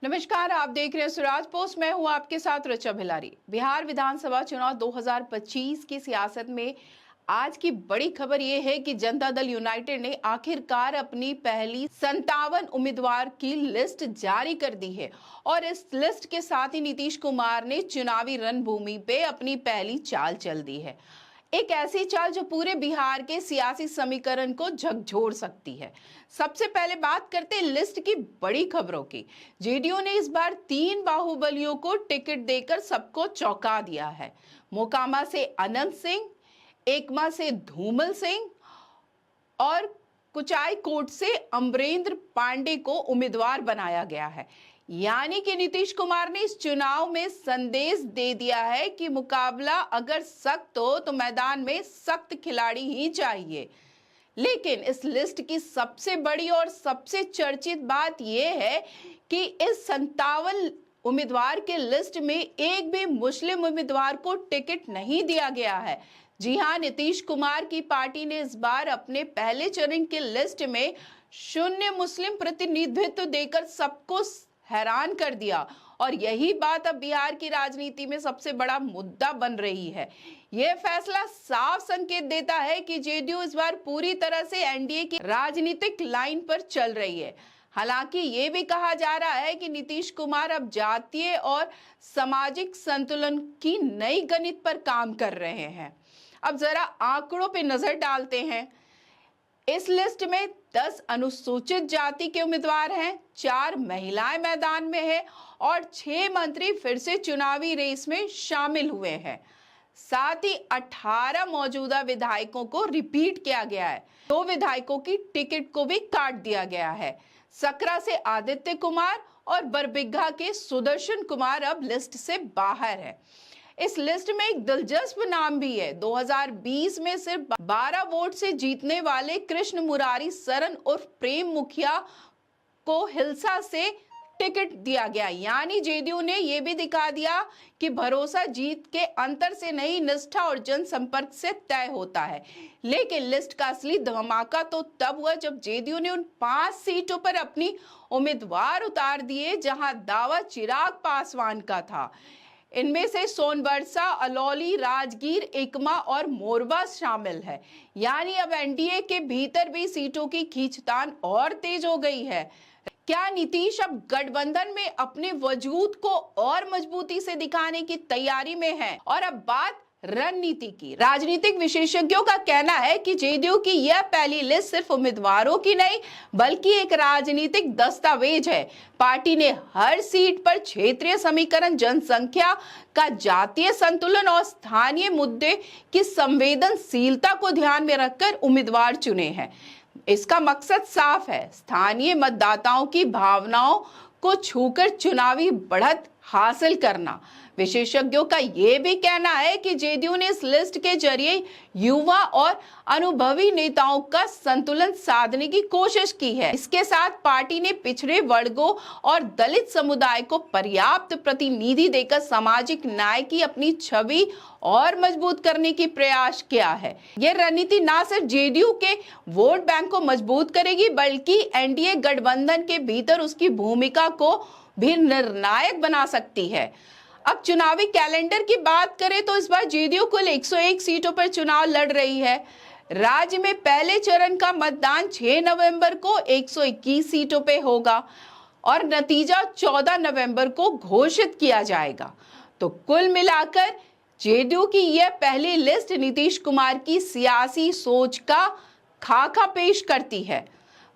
नमस्कार, आप देख रहे हैं स्वराज पोस्ट। मैं हूं आपके साथ ऋचा भिलारी। बिहार विधानसभा चुनाव 2025 की सियासत में आज की बड़ी खबर यह है कि जनता दल यूनाइटेड ने आखिरकार अपनी पहली 57 उम्मीदवार की लिस्ट जारी कर दी है और इस लिस्ट के साथ ही नीतीश कुमार ने चुनावी रणभूमि पे अपनी पहली चाल चल दी है। एक ऐसी चाल जो पूरे बिहार के सियासी समीकरण को झकझोर सकती है। सबसे पहले बात करते हैं लिस्ट की बड़ी खबरों की। जेडीयू ने इस बार 3 बाहुबलियों को टिकट देकर सबको चौंका दिया है। मोकामा से अनंत सिंह, एकमा से धूमल सिंह और कुचायकोट से अमरेंद्र पांडे को उम्मीदवार बनाया गया है। यानी कि नीतीश कुमार ने इस चुनाव में संदेश दे दिया है कि मुकाबला अगर सख्त हो तो मैदान में सख्त खिलाड़ी ही चाहिए। लेकिन इस लिस्ट की सबसे बड़ी और सबसे चर्चित बात यह है कि इस 57 उम्मीदवार के लिस्ट में एक भी मुस्लिम उम्मीदवार को टिकट नहीं दिया गया है। जी हां, नीतीश कुमार की पार्टी ने इस बार अपने पहले चरण की लिस्ट में शून्य मुस्लिम प्रतिनिधित्व देकर सबको हैरान कर दिया और यही बात अब बिहार की राजनीति में सबसे बड़ा मुद्दा बन रही है। यह फैसला साफ संकेत देता है कि जेडीयू इस बार पूरी तरह से एनडीए की राजनीतिक लाइन पर चल रही है। हालांकि ये भी कहा जा रहा है कि नीतीश कुमार अब जातीय और सामाजिक संतुलन की नई गणित पर काम कर रहे हैं। अब जरा आंकड़ों पे नजर डालते हैं। इस लिस्ट में 10 अनुसूचित जाति के उम्मीदवार हैं, 4 महिलाएं मैदान में हैं और 6 मंत्री फिर से चुनावी रेस में शामिल हुए हैं। साथ ही 18 मौजूदा विधायकों को रिपीट किया गया है। 2 विधायकों की टिकट को भी काट दिया गया है। सकरा से आदित्य कुमार और बरबीघा के सुदर्शन कुमार अब लिस्ट से बाहर है। इस लिस्ट में एक दिलचस्प नाम भी है। 2020 में सिर्फ 12 वोट से जीतने वाले कृष्ण मुरारी सरन उर्फ प्रेम मुखिया को हिलसा से टिकट दिया गया। यानी जेडीयू ने यह भी दिखा दिया कि भरोसा जीत के अंतर से नहीं, निष्ठा और जनसंपर्क से तय होता है। लेकिन लिस्ट का असली धमाका तो तब हुआ जब जेडीयू ने उन 5 सीटों पर अपनी उम्मीदवार उतार दिए जहां दावा चिराग पासवान का था। इनमें से सोनबरसा, अलौली, राजगीर, एकमा और मोरबा शामिल है। यानी अब एनडीए के भीतर भी सीटों की खींचतान और तेज हो गई है। क्या नीतीश अब गठबंधन में अपने वजूद को और मजबूती से दिखाने की तैयारी में है? और अब बात रणनीति की। राजनीतिक विशेषज्ञों का कहना है कि जेडीयू की यह पहली लिस्ट सिर्फ उम्मीदवारों की नहीं बल्कि एक राजनीतिक दस्तावेज है। पार्टी ने हर सीट पर क्षेत्रीय समीकरण, जनसंख्या का जातीय संतुलन और स्थानीय मुद्दे की संवेदनशीलता को ध्यान में रखकर उम्मीदवार चुने हैं। इसका मकसद साफ है, स्थानीय मतदाताओं की भावनाओं को छूकर चुनावी बढ़त हासिल करना। विशेषज्ञों का यह भी कहना है कि जेडीयू ने इस लिस्ट के जरिए युवा और अनुभवी नेताओं का संतुलन साधने की कोशिश की है। इसके साथ पार्टी ने पिछड़े वर्गों और दलित समुदाय को पर्याप्त प्रतिनिधि देकर सामाजिक न्याय की अपनी छवि और मजबूत करने की प्रयास किया है। यह रणनीति न सिर्फ जेडीयू के वोट बैंक को मजबूत करेगी बल्कि एनडीए गठबंधन के भीतर उसकी भूमिका को भी निर्णायक बना सकती है। अब चुनावी कैलेंडर की बात करें तो इस बार जेडीयू कुल 101 सीटों पर चुनाव लड़ रही है। राज्य में पहले चरण का मतदान 6 नवंबर को 121 सीटों पे होगा और नतीजा 14 नवंबर को घोषित किया जाएगा। तो कुल मिलाकर जेडीयू की यह पहली लिस्ट नीतीश कुमार की सियासी सोच का खाका पेश करती है।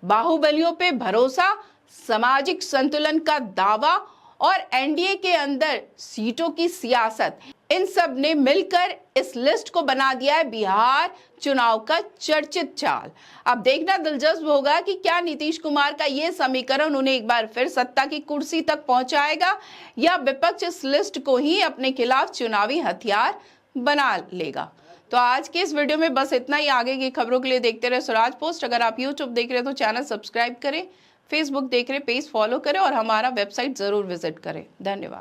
बाहुबलियों पे भरोसा, सामाजिक संतुलन का दावा और एनडीए के अंदर सीटों की सियासत, इन सब ने मिलकर इस लिस्ट को बना दिया है बिहार चुनाव का चर्चित चाल। अब देखना दिलचस्प होगा कि क्या नीतीश कुमार का यह समीकरण उन्हें एक बार फिर सत्ता की कुर्सी तक पहुंचाएगा या विपक्ष इस लिस्ट को ही अपने खिलाफ चुनावी हथियार बना लेगा। तो आज के इस वीडियो में बस इतना ही। आगे की खबरों के लिए देखते रहे स्वराज पोस्ट। अगर आप यूट्यूब देख रहे हैं तो चैनल सब्सक्राइब करें, फेसबुक देख रहे पेज फॉलो करें और हमारा वेबसाइट जरूर विजिट करें। धन्यवाद।